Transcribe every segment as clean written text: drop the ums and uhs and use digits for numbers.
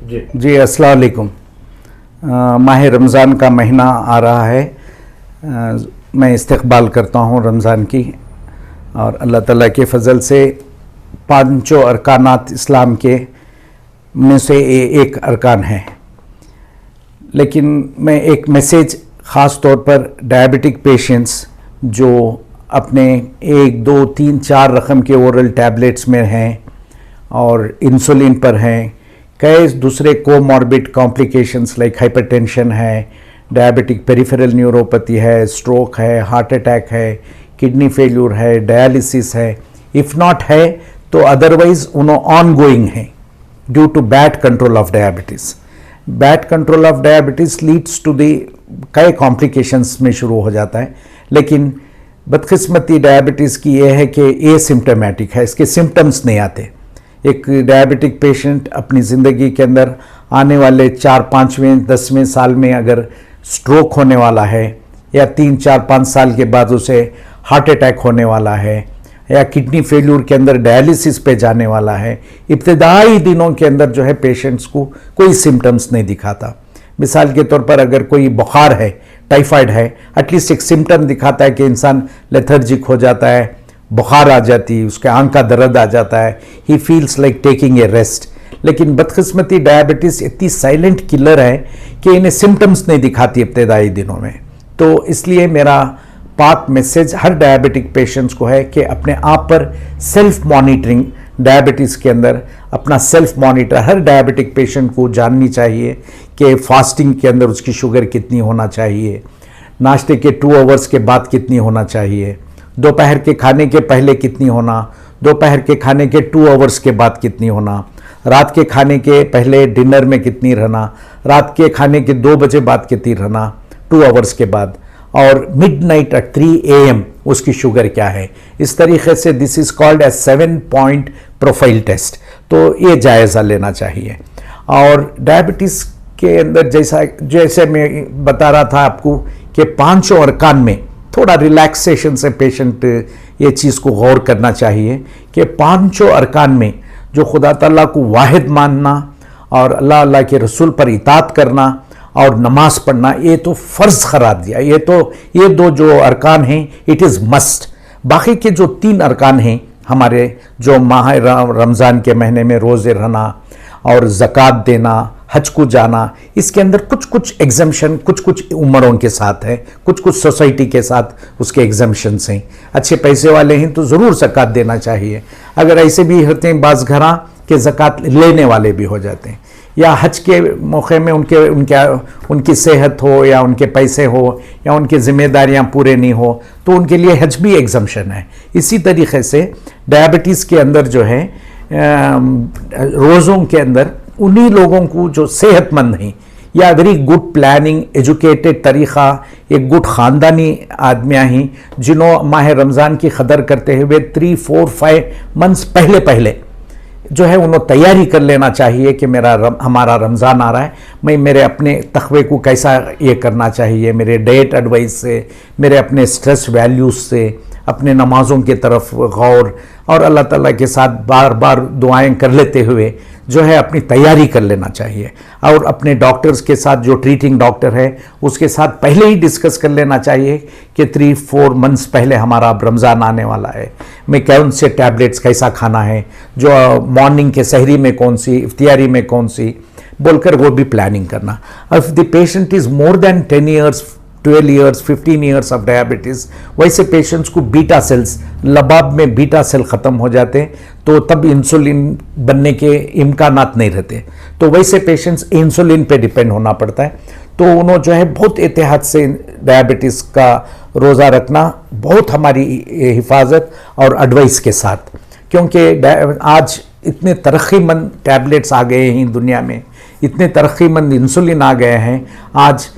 जी अस्सलाम वालेकुम। माह रमज़ान का महीना आ रहा है। मैं इस्तक़बाल करता हूँ रमज़ान की, और अल्लाह ताला के फ़ज़ल से पांचों अरकानात इस्लाम के में से एक अरकान है। लेकिन मैं एक मैसेज ख़ास तौर पर डायबिटिक पेशेंट्स जो अपने 1, 2, 3, 4 रकम के ओरल टैबलेट्स में हैं और इंसुलिन पर हैं, कई दूसरे कोमॉर्बिड कॉम्प्लिकेशंस लाइक हाइपरटेंशन है, डायबिटिक पेरिफेरल न्यूरोपैथी है, स्ट्रोक है, हार्ट अटैक है, किडनी फेल्यूर है, डायलिसिस है, इफ़ नॉट है तो अदरवाइज उन्होंने ऑन गोइंग है due to bad control of diabetes. Bad control of diabetes leads to the कई कॉम्प्लिकेशंस में शुरू हो जाता है। लेकिन बदकिस्मती डायबिटीज़ की यह है कि एसिम्प्टोमेटिक है, इसके सिम्टम्स नहीं आते। एक डायबिटिक पेशेंट अपनी ज़िंदगी के अंदर आने वाले 4, 5वें 10वें साल में अगर स्ट्रोक होने वाला है, या 3, 4, 5 साल के बाद उसे हार्ट अटैक होने वाला है, या किडनी फेल्यूर के अंदर डायलिसिस पे जाने वाला है, इब्तदाई दिनों के अंदर जो है पेशेंट्स को कोई सिम्टम्स नहीं दिखाता। मिसाल के तौर पर अगर कोई बुखार है, टाइफाइड है, एटलीस्ट एक सिम्टम दिखाता है कि इंसान लेथर्जिक हो जाता है, बुखार आ जाती है, उसके आंख का दर्द आ जाता है, he feels like taking a rest. लेकिन बदकिस्मती डायबिटीज़ इतनी साइलेंट किलर है कि इन्हें सिम्टम्स नहीं दिखाती इब्तदाई दिनों में। तो इसलिए मेरा पाक मैसेज हर डायबिटिक पेशेंट्स को है कि अपने आप पर सेल्फ मॉनिटरिंग, डायबिटीज़ के अंदर अपना सेल्फ मॉनिटर हर डायबिटिक पेशेंट को जाननी चाहिए कि फास्टिंग के अंदर उसकी शुगर कितनी होना चाहिए, नाश्ते के 2 आवर्स के बाद कितनी होना चाहिए, दोपहर के खाने के पहले कितनी होना, दोपहर के खाने के 2 आवर्स के बाद कितनी होना, रात के खाने के पहले डिनर में कितनी रहना, रात के खाने के 2 बजे बाद कितनी रहना 2 आवर्स के बाद, और मिडनाइट एट 3 AM उसकी शुगर क्या है। इस तरीके से this is called as 7 point profile test. तो ये जायज़ा लेना चाहिए। और डायबिटीज़ के अंदर जैसे मैं बता रहा था आपको कि 5 अरकान में थोड़ा रिलैक्सेशन से पेशेंट ये चीज़ को गौर करना चाहिए कि 5 अरकान में जो खुदा ताला को वाहिद मानना और अल्लाह के रसूल पर इताअत करना और नमाज पढ़ना, ये तो फ़र्ज़ करार दिया। ये 2 जो अरकान हैं इट इज़ मस्ट। बाकी के जो 3 अरकान हैं हमारे, जो माह रमज़ान के महीने में रोज़े रहना और ज़कात देना, हज को जाना, इसके अंदर कुछ एग्जम्पशन कुछ उम्रों के साथ है, कुछ सोसाइटी के साथ उसके एग्जम्पशंस हैं। अच्छे पैसे वाले हैं तो ज़रूर ज़कात देना चाहिए। अगर ऐसे भी होते हैं बाज़ घरा के ज़कात लेने वाले भी हो जाते हैं, या हज के मौके में उनकी सेहत हो या उनके पैसे हो या उनकी ज़िम्मेदारियां पूरे नहीं हो तो उनके लिए हज भी एग्जम्पशन है। इसी तरीके से डायबिटीज़ के अंदर जो है रोज़ों के अंदर उन्हीं लोगों को जो सेहतमंद हैं या वेरी गुड प्लानिंग, एजुकेटेड तरीक़ा, एक गुड ख़ानदानी आदमियाँ हैं जिन्हों माह रमज़ान की कदर करते हुए 3, 4, 5 मंथ्स पहले जो है उन्होंने तैयारी कर लेना चाहिए कि हमारा रमज़ान आ रहा है, मैं मेरे अपने तक़वे को कैसा ये करना चाहिए, मेरे डाइट एडवाइस से, मेरे अपने स्ट्रेस वैल्यूज़ से, अपने नमाज़ों की तरफ गौर और अल्लाह ताला के साथ बार बार दुआएं कर लेते हुए जो है अपनी तैयारी कर लेना चाहिए। और अपने डॉक्टर्स के साथ, जो ट्रीटिंग डॉक्टर है उसके साथ पहले ही डिस्कस कर लेना चाहिए कि 3, 4 मंथ्स पहले हमारा अब रमज़ान आने वाला है, मैं कौन से टैबलेट्स कैसा खाना है, जो मॉर्निंग के सहरी में कौन सी, इफ्तियारी में कौन सी, बोलकर वो भी प्लानिंग करना। If the patient is more than 10 years, 12 years, 15 years of diabetes, वैसे पेशेंट्स को बीटा सेल्स, लबाब में बीटा सेल ख़त्म हो जाते हैं तो तब इंसुलिन बनने के इम्कानात नहीं रहते, तो वैसे पेशेंट्स इंसुलिन पे डिपेंड होना पड़ता है। तो उन्होंने जो है बहुत एहतियात से डायबिटीज़ का रोज़ा रखना, बहुत हमारी हिफाजत और एडवाइस के साथ, क्योंकि आज इतने तरक्कीमंद टैबलेट्स आ गए हैं दुनिया में, इतने तरक्कीमंद इंसुलिन आ गए हैं। आज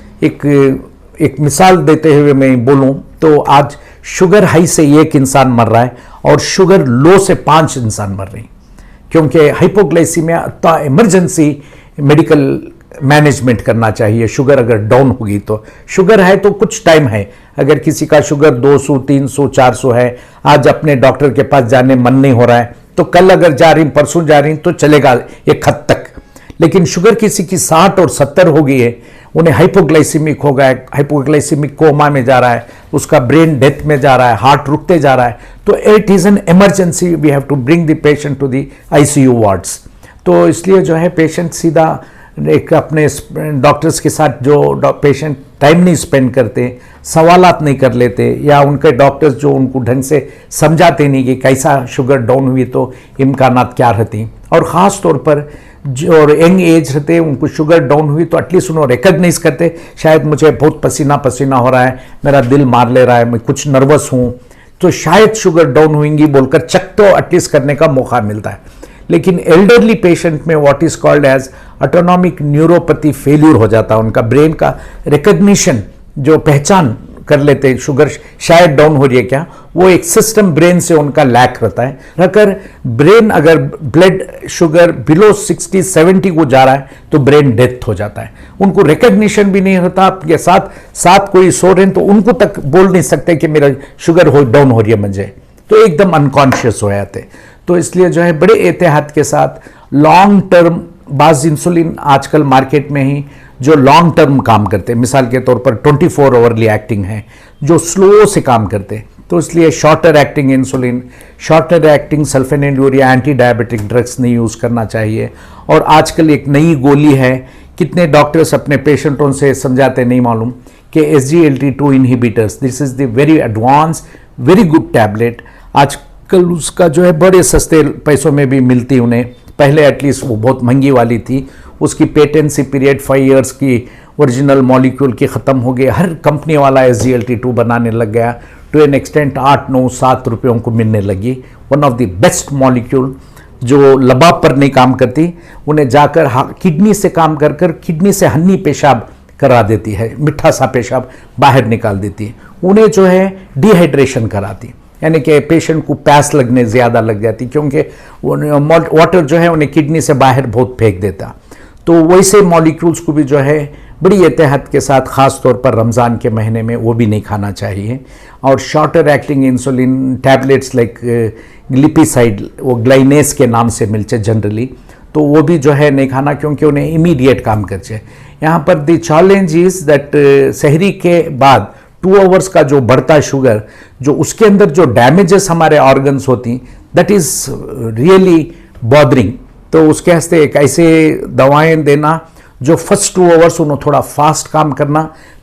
एक मिसाल देते हुए मैं बोलूं तो आज शुगर हाई से 1 इंसान मर रहा है और शुगर लो से 5 इंसान मर रहे हैं, क्योंकि हाइपोग्लाइसीमिया तो इमरजेंसी मेडिकल मैनेजमेंट करना चाहिए। शुगर अगर डाउन होगी तो, शुगर है तो कुछ टाइम है, अगर किसी का शुगर 200, 300, 400 है, आज अपने डॉक्टर के पास जाने मन नहीं हो रहा है तो कल अगर जा रही, परसों जा रही तो चलेगा एक हद तक, लेकिन शुगर किसी की 60 और 70 हो गई है, उन्हें हाइपोग्लाइसीमिक हो गया है, हाइपोग्लाइसीमिक कोमा में जा रहा है, उसका ब्रेन डेथ में जा रहा है, हार्ट रुकते जा रहा है, तो it is an emergency, we have to bring the patient to the ICU wards. तो इसलिए जो है पेशेंट सीधा एक अपने डॉक्टर्स के साथ जो पेशेंट टाइम नहीं स्पेंड करते, सवालात नहीं कर लेते, या उनके डॉक्टर्स जो उनको ढंग से समझाते नहीं कि कैसा शुगर डाउन हुई तो इम्कानात क्या रहती, और ख़ास तौर पर जो यंग एज रहते उनको शुगर डाउन हुई तो एटलीस्ट उन्होंने रिकग्नाइज करते, शायद मुझे बहुत पसीना पसीना हो रहा है, मेरा दिल मार ले रहा है, मैं कुछ नर्वस हूँ, तो शायद शुगर डाउन हुएंगी बोलकर चेक तो एटलीस्ट करने का मौका मिलता है। लेकिन एल्डरली पेशेंट में what is called as autonomic neuropathy failure हो जाता है, उनका ब्रेन का रिकग्निशन जो पहचान कर लेते हैं शुगर शायद डाउन हो रही है क्या, वो एक सिस्टम ब्रेन से उनका लैक रहता है। अगर ब्रेन अगर ब्लड शुगर बिलो 60-70 को जा रहा है तो ब्रेन डेथ हो जाता है, उनको रिकग्निशन भी नहीं होता। आपके साथ कोई सो रहे हैं तो उनको तक बोल नहीं सकते कि मेरा शुगर डाउन हो रही है मुझे, तो एकदम अनकॉन्शियस हो जाते। तो इसलिए जो है बड़े एहतियात के साथ लॉन्ग टर्म बाज इंसुलिन आजकल मार्केट में ही जो लॉन्ग टर्म काम करते हैं, मिसाल के तौर पर 24 आवरली एक्टिंग है, जो स्लो से काम करते हैं, तो इसलिए shorter acting insulin, shorter acting sulphonylurea anti diabetic drugs नहीं यूज़ करना चाहिए। और आजकल एक नई गोली है, कितने डॉक्टर्स अपने पेशेंटों से समझाते नहीं मालूम, कि SGLT2 inhibitors, this is the very advance very good tablet. आजकल उसका जो है बड़े सस्ते पैसों में भी मिलती उन्हें, पहले एटलीस्ट वो बहुत महंगी वाली थी, उसकी पेटेंसी पीरियड 5 इयर्स की ओरिजिनल मॉलिक्यूल की ख़त्म हो गई, हर कंपनी वाला SGLT2 बनाने लग गया, टू एन एक्सटेंट 8, 9, 7 रुपयों को मिलने लगी। One of the best molecule जो लबाब पर नहीं काम करती, उन्हें जाकर किडनी से काम कर कर किडनी से हन्नी पेशाब करा देती है, मिठा सा पेशाब बाहर निकाल देती है, उन्हें जो है डिहाइड्रेशन कराती, यानी कि पेशेंट को प्यास लगने ज़्यादा लग जाती, क्योंकि वाटर जो है उन्हें किडनी से बाहर बहुत फेंक देता। तो वैसे मॉलिक्यूल्स को भी जो है बड़ी एहतियात के साथ, ख़ास तौर पर रमज़ान के महीने में वो भी नहीं खाना चाहिए। और shorter acting insulin tablets like glipizide, वो ग्लाइनेस के नाम से मिलते जनरली, तो वो भी जो है नहीं खाना, क्योंकि उन्हें इमीडिएट काम करते। यहाँ पर द चैलेंज इज़ दैट सहरी के बाद 2 आवर्स का जो बढ़ता शुगर, जो उसके अंदर जो डैमेजेस हमारे ऑर्गन्स होती, दैट इज़ रियली बॉदरिंग। तो उसके वास्ते एक ऐसे दवाएं देना जो फर्स्ट 2 आवर्स उन्हें थोड़ा फास्ट काम करना,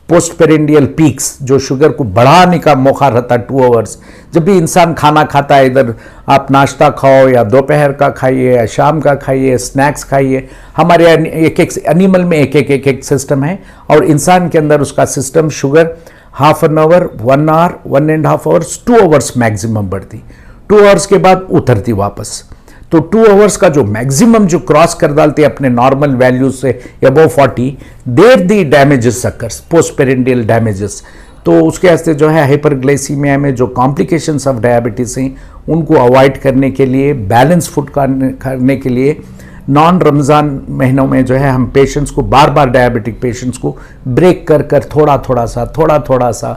पोस्ट पेरेंडियल पीक्स जो शुगर को बढ़ाने का मौका रहता है 2 आवर्स, जब भी इंसान खाना खाता है, इधर आप नाश्ता खाओ या दोपहर का खाइए या शाम का खाइए, स्नैक्स खाइए, हमारे एक एनिमल में एक सिस्टम है, और इंसान के अंदर उसका system sugar half an hour, 1 hour, 1.5 hours, 2 hours maximum बढ़ती, 2 आवर्स के बाद उतरती वापस। तो 2 आवर्स का जो मैक्सिमम जो क्रॉस कर डालते हैं अपने नॉर्मल वैल्यूज से अबव 40, देर दी डैमेजेस सकर्स, पोस्ट पेरेंडियल डैमेजेस। तो उसके वास्ते जो है हाइपरग्लाइसीमिया में जो कॉम्प्लिकेशंस ऑफ डायबिटीज़ हैं उनको अवॉइड करने के लिए, बैलेंस फूड करने के लिए, नॉन रमज़ान महीनों में जो है हम पेशेंट्स को बार बार डायबिटिक पेशेंट्स को ब्रेक कर कर थोड़ा थोड़ा सा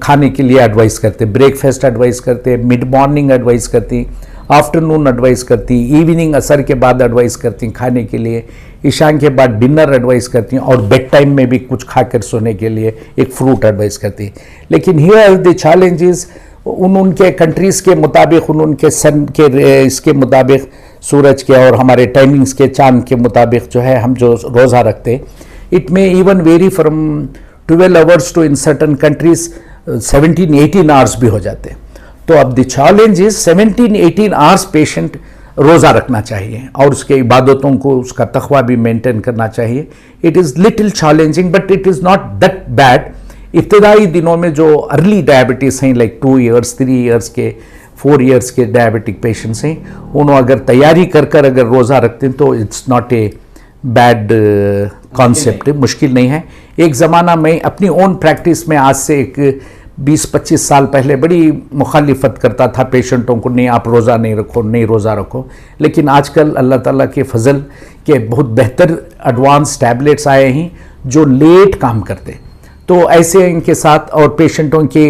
खाने के लिए एडवाइस करते, ब्रेकफास्ट एडवाइस करते, मिड मॉर्निंग एडवाइस करती, आफ्टरनून एडवाइस करती, इवनिंग असर के बाद एडवाइस करती खाने के लिए, ईशान के बाद डिनर एडवाइस करती, और बेड टाइम में भी कुछ खाकर सोने के लिए एक फ्रूट एडवाइस करती। लेकिन हियर द चैलेंज इज उनके कंट्रीज़ के मुताबिक, उनके सन के इसके मुताबिक, सूरज के और हमारे टाइमिंग्स के चांद के मुताबिक जो है हम जो रोज़ा रखते, it may even vary from 12 hours to in certain countries 17-18 hours भी हो जाते। तो अब the challenge is 17-18 hours patient रोज़ा रखना चाहिए और उसके इबादतों को, उसका तक़वा भी मेंटेन करना चाहिए। It is little challenging but it is not that bad. इब्तदाई दिनों में जो अर्ली डायबिटीज़ हैं, लाइक 2 इयर्स, 3 इयर्स के, 4 इयर्स के डायबिटिक पेशेंट्स हैं, उन्होंने अगर तैयारी कर कर अगर रोज़ा रखते हैं तो it's not a bad concept, मुश्किल नहीं है। एक ज़माना में अपनी ओन प्रैक्टिस में आज से एक 20-25 साल पहले बड़ी मुखालिफत करता था पेशेंटों को, नहीं आप रोज़ा नहीं रखो, नहीं रोज़ा रखो। लेकिन आजकल अल्लाह ताला के फजल के बहुत बेहतर एडवांस टैबलेट्स आए हैं जो लेट काम करते, तो ऐसे इनके साथ और पेशेंटों की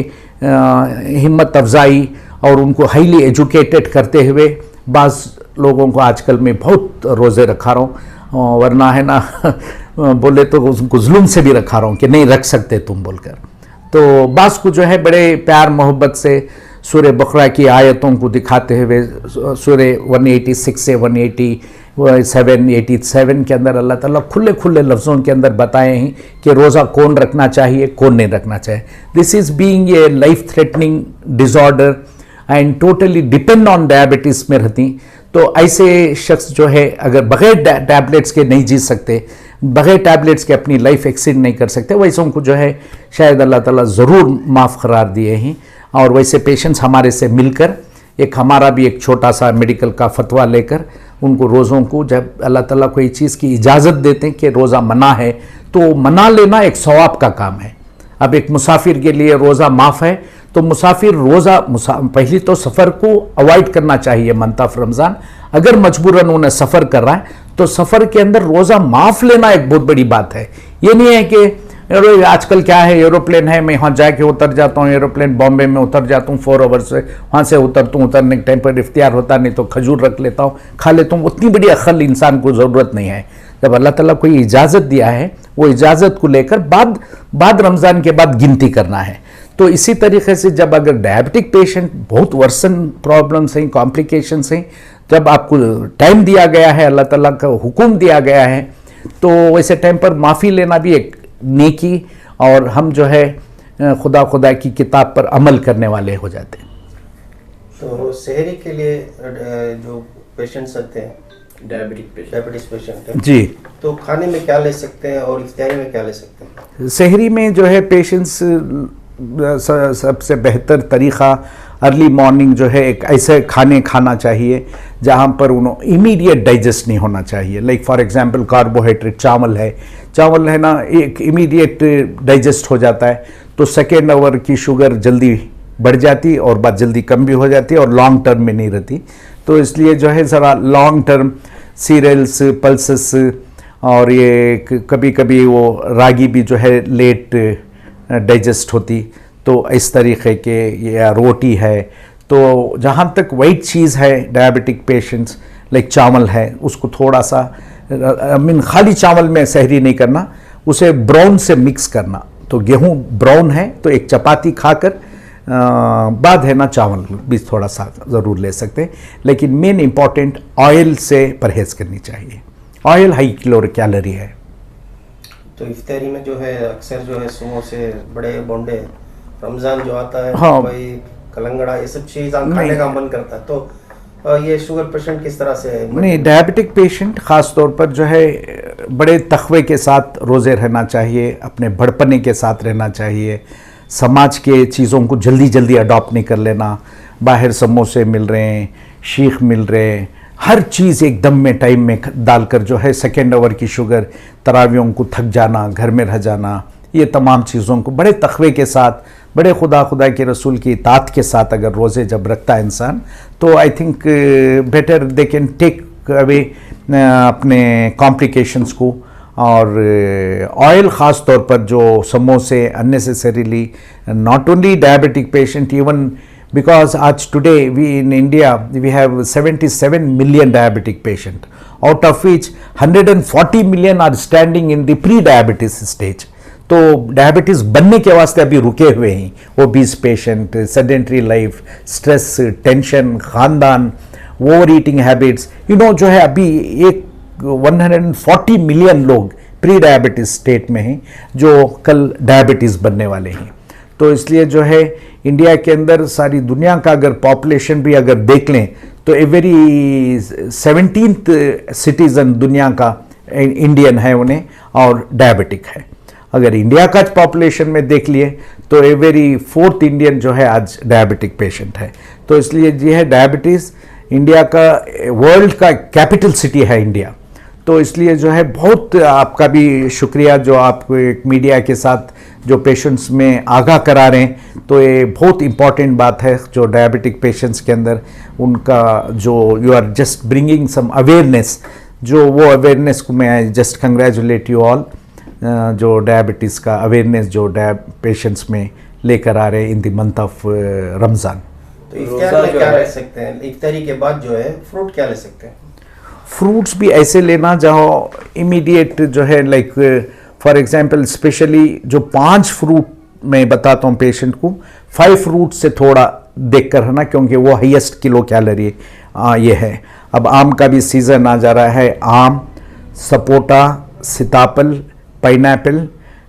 हिम्मत अफजाई और उनको हाईली एजुकेटेड करते हुए बाज़ लोगों को आजकल मैं बहुत रोज़े रखा रहा हूँ। वरना है ना बोले तो उसको जुल्म से भी रखा रहा हूँ कि नहीं रख सकते तुम बोलकर। तो बास को जो है बड़े प्यार मोहब्बत से सूर्य बकरा की आयतों को दिखाते हुए सूर्य 186 से 187 के अंदर अल्लाह ताला खुले खुले लफ्ज़ों के अंदर बताए हैं कि रोज़ा कौन रखना चाहिए कौन नहीं रखना चाहिए। This is being a life threatening disorder and totally depend on diabetes में रहती, तो ऐसे शख्स जो है अगर बग़ैर टैबलेट्स के नहीं जी सकते, बग़ैर टैबलेट्स के अपनी लाइफ एक्सीड नहीं कर सकते, वैसों को जो है शायद अल्लाह ताला ज़रूर माफ़ करार दिए हैं। और वैसे पेशेंट्स हमारे से मिलकर एक हमारा भी एक छोटा सा मेडिकल का फतवा लेकर उनको रोज़ों को जब अल्लाह ताला कोई चीज़ की इजाज़त देते हैं कि रोज़ा मना है तो मना लेना एक सवाब का काम है। अब एक मुसाफिर के लिए रोज़ा माफ़ है तो मुसाफिर रोज़ा पहली तो सफ़र को अवॉइड करना चाहिए मंथ ऑफ रमज़ान। अगर मजबूरन उन्हें सफ़र कर रहा है तो सफ़र के अंदर रोज़ा माफ़ लेना एक बहुत बड़ी बात है। ये नहीं है कि आजकल क्या है एरोप्लेन है, मैं वहाँ जाके उतर जाता हूँ, एरोप्लेन बॉम्बे में उतर जाता हूँ 4 आवर्स से, वहाँ से उतरता हूँ, उतरने के टाइम पर इफ्तियार होता नहीं तो खजूर रख लेता हूँ खा लेता हूँ। उतनी बड़ी अक्ल इंसान को ज़रूरत नहीं है। जब अल्लाह ताला कोई इजाज़त दिया है वो इजाज़त को लेकर बाद रमज़ान के बाद गिनती करना है। तो इसी तरीके से जब अगर डायबिटिक पेशेंट बहुत वर्सन प्रॉब्लम्स हैं, कॉम्प्लिकेशंस हैं, जब आपको टाइम दिया गया है, अल्लाह ताला का हुक्म दिया गया है, तो वैसे टाइम पर माफ़ी लेना भी एक नेकी और हम जो है खुदा की किताब पर अमल करने वाले हो जाते हैं। तो सहरी के लिए जो पेशेंट्स आते हैं डायबिटीज पेशेंट है जी, तो खाने में क्या ले सकते हैं और इफ्तारी में क्या ले सकते हैं? सहरी में जो है पेशेंट्स सबसे बेहतर तरीक़ा अर्ली मॉर्निंग जो है एक ऐसे खाने खाना चाहिए जहाँ पर उन्हें इमीडिएट डाइजेस्ट नहीं होना चाहिए। लाइक फॉर एग्जांपल कार्बोहाइड्रेट चावल है ना, एक इमीडिएट डाइजेस्ट हो जाता है तो सेकेंड आवर की शुगर जल्दी बढ़ जाती और बात जल्दी कम भी हो जाती है और लॉन्ग टर्म में नहीं रहती। तो इसलिए जो है ज़रा लॉन्ग टर्म सीरियल्स, पल्सेस और ये कभी कभी वो रागी भी जो है लेट डाइजेस्ट होती, तो इस तरीक़े के या रोटी है। तो जहाँ तक वाइट चीज़ है डायबिटिक पेशेंट्स लाइक चावल है उसको थोड़ा सा खाली चावल में सहरी नहीं करना, उसे ब्राउन से मिक्स करना। तो गेहूँ ब्राउन है तो एक चपाती खाकर बाद है ना चावल भी थोड़ा सा ज़रूर ले सकते हैं, लेकिन मेन इम्पॉर्टेंट ऑयल से परहेज़ करनी चाहिए। ऑयल हाई कैलोरी है। तो इफ्तारी में जो है अक्सर जो है समोसे, बड़े बोंडे, रमज़ान जो आता है हाँ, भाई कलंगड़ा, ये सब चीज़ खाने का मन करता है। तो ये शुगर पेशेंट किस तरह से नहीं, डायबिटिक पेशेंट ख़ास तौर पर जो है बड़े तक़वे के साथ रोज़े रहना चाहिए, अपने बड़पने के साथ रहना चाहिए, समाज के चीज़ों को जल्दी जल्दी अडॉप्ट नहीं कर लेना। बाहर समोसे मिल रहे हैं, शीख मिल रहे हैं, हर चीज़ एकदम में टाइम में डालकर जो है सेकेंड आवर की शुगर, तरावियों को थक जाना, घर में रह जाना, ये तमाम चीज़ों को बड़े तक़वे के साथ, बड़े खुदा के रसूल की इताअत के साथ अगर रोज़े जब रखता है इंसान, तो I think better they can take away अपने कॉम्प्लिकेशंस को। और ऑयल ख़ास तौर पर जो समोसे unnecessarily, not only diabetic patient, even because today we in India we have 77 million diabetic patient, out of which 140 million are standing in the pre-diabetes stage। तो diabetes बनने के वास्ते अभी रुके हुए हैं। Obese patient, sedentary life, stress, tension, ख़ानदान, over eating habits, जो है अभी एक 140 मिलियन लोग प्री डायबिटीज़ स्टेट में हैं जो कल डायबिटीज़ बनने वाले हैं। तो इसलिए जो है इंडिया के अंदर सारी दुनिया का अगर पॉपुलेशन भी अगर देख लें तो एवरी 17th सिटीज़न दुनिया का इंडियन है उन्हें और डायबिटिक है। अगर इंडिया का पॉपुलेशन में देख लिए तो एवरी 4th इंडियन जो है आज डायबिटिक पेशेंट है। तो इसलिए ये है डायबिटीज़ इंडिया का, वर्ल्ड का कैपिटल सिटी है इंडिया। तो इसलिए जो है बहुत आपका भी शुक्रिया जो आप एक मीडिया के साथ जो पेशेंट्स में आगाह करा रहे हैं। तो ये बहुत इम्पॉर्टेंट बात है जो डायबिटिक पेशेंट्स के अंदर उनका जो you are just bringing some awareness, जो वो अवेयरनेस को मैं I just congratulate you all, जो डायबिटीज़ का अवेयरनेस जो पेशेंट्स में लेकर आ रहे हैं in the month of Ramzan. तो इफ्तार में क्या ले सकते हैं? इफ्तारी के बाद जो है फ्रूट क्या ले सकते हैं? फ्रूट्स भी ऐसे लेना जहाँ इमीडिएट जो है लाइक फॉर एग्जांपल स्पेशली जो 5 फ्रूट मैं बताता हूँ पेशेंट को, 5 फ्रूट से थोड़ा देख कर है ना, क्योंकि वो हाईएस्ट किलो कैलोरी ये है। अब आम का भी सीज़न आ जा रहा है, आम, सपोटा, सीताफल, पाइनएप्पल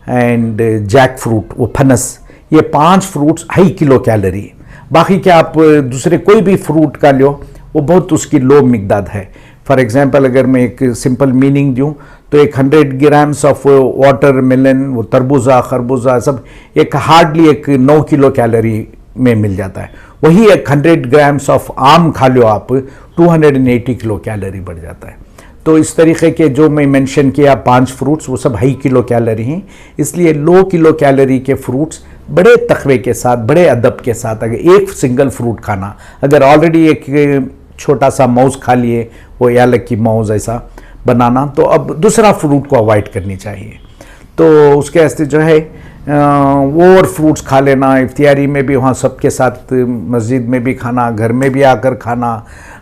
एंड जैक फ्रूट, वो फनस, ये 5 फ्रूट्स हाई किलो कैलोरी। बाकी क्या आप दूसरे कोई भी फ्रूट का लो वो बहुत उसकी लो मिकदार है। फॉर एग्जांपल अगर मैं एक सिंपल मीनिंग दूं तो एक 100 ग्राम्स ऑफ वाटर मेलन, वो तरबूजा खरबूजा सब एक हार्डली एक 9 किलो कैलोरी में मिल जाता है। वही एक 100 ग्राम्स ऑफ आम खा लो आप, 280 किलो कैलोरी बढ़ जाता है। तो इस तरीके के जो मैं मेंशन किया 5 फ्रूट्स वो सब हाई किलो कैलोरी हैं, इसलिए लो किलो कैलोरी के फ्रूट्स बड़े तकवे के साथ, बड़े अदब के साथ, अगर एक सिंगल फ्रूट खाना, अगर ऑलरेडी एक छोटा सा माउस खा लिए, वो यालक की माउस ऐसा बनाना, तो अब दूसरा फ्रूट को अवॉइड करनी चाहिए। तो उसके वास्ते जो है और फ्रूट्स खा लेना, इफ्तियारी में भी वहाँ सबके साथ, मस्जिद में भी खाना, घर में भी आकर खाना,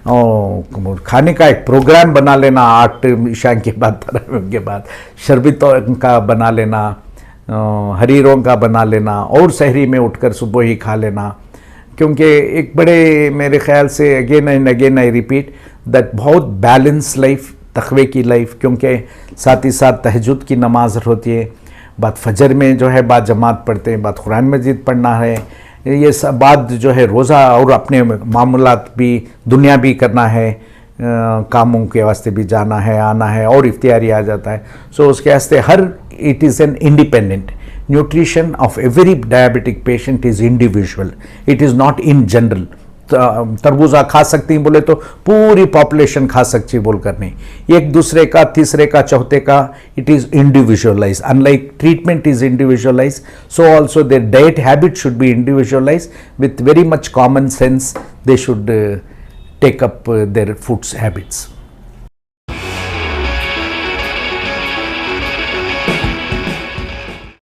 और खाने का एक प्रोग्राम बना लेना, 8 ईशा के बाद, तरावीह के बाद शरबतों का बना लेना, हरीरों का बना लेना, और सहरी में उठकर सुबह ही खा लेना। क्योंकि एक बड़े मेरे ख्याल से again and again I repeat that बहुत बैलेंस लाइफ, तकवे की लाइफ, क्योंकि साथ ही साथ तहज्जुद की नमाज होती है, बाद फजर में जो है बाद जमात पढ़ते हैं, बाद कुरान मजीद पढ़ना है, ये सब बाद जो है रोज़ा और अपने मामूलात भी दुनिया भी करना है, कामों के वास्ते भी जाना है आना है, और इफ्तियारी आ जाता है। सो उसके वास्ते हर it is an independent nutrition of every diabetic patient is individual, it is not in general. तरबूजा खा सकती बोले तो पूरी पॉपुलेशन खा सकती बोल कर नहीं, एक दूसरे का, तीसरे का, चौथे का, it is individualise. Unlike treatment is individualise, so also their diet habit should be individualise with very much common sense. They should take up their foods habits.